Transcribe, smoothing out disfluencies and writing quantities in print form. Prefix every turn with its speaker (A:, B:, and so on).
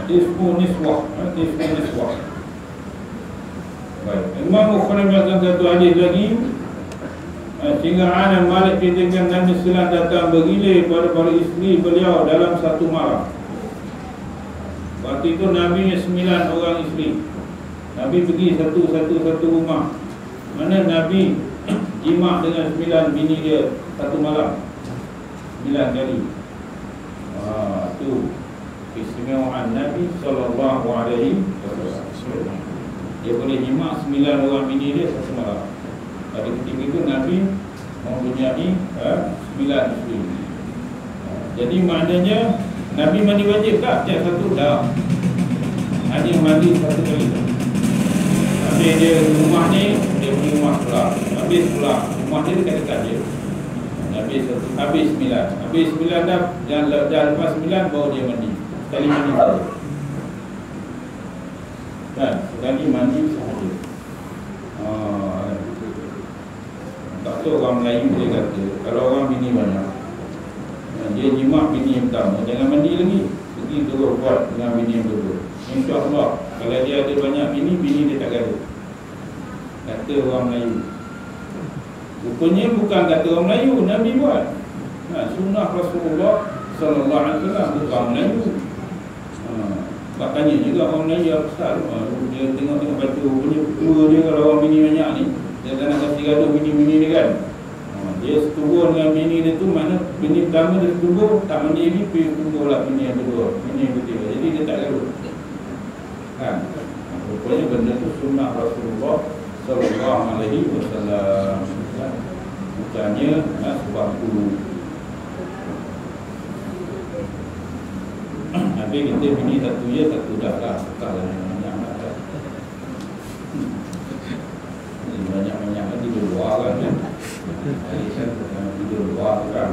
A: Tisfu niswah. Baik. Imam Bukhari mengatakan satu hadis lagi, sehingga Anas Malik katakan Nabi Sallallahu datang bergilir pada para isteri beliau dalam satu malam. Waktu itu Nabi 9 orang isteri. Nabi pergi satu rumah. Mana Nabi jima dengan 9 bini dia satu malam, 9 kali. Itu keistimewaan Nabi Sallallahu Alaihi Wasallam. Dia boleh jima 9 orang bini dia satu malam. Pada ketika itu Nabi mempunyai 9 isteri. Jadi maknanya Nabi mandi wajib tak? Tiap satu dah. Hanya mandi satu kali. Habis dia rumah ni, dia pergi rumah pula. Habis pula rumah dia dekat-dekat je. Habis 9. Habis 9 dah lepas 9 baru dia mandi. Sekali mandi saja. Kan? Sekali mandi sahaja. Tak tahu orang Melayu dia kata, kalau orang bini banyak, dia jimat bini yang pertama, jangan mandi lagi, pergi terus buat dengan bini yang kedua. InsyaAllah kalau dia ada banyak bini dia tak gaduh. Kata orang Melayu. Rupanya bukan kata orang Melayu, Nabi buat. Sunnah Rasulullah Sallallahu Alaihi Wasallam, bukan Melayu. Tak tanya juga orang Melayu apa pasal. Dia tengok-tengok baju punya tua dia, kalau orang bini banyak ni, dia tak nak kasi gaduh bini-bini dia kan. Dia setubuh dengan bini dia tu, mana bini pertama dia setubuh, tak mandi lagi, pergi setubuh lah bini yang kedua, bini yang ketiga. Jadi dia tak gaduh kan. Rupanya benda tu sunnah Rasulullah Sallallahu Alaihi Wasallam. Bukannya sebab dulu. Habis kita bini satu je, satu dah lah. Taklah banyak-banyak kan. Banyak-banyak kan tidur luar kan. Tidur luar kan.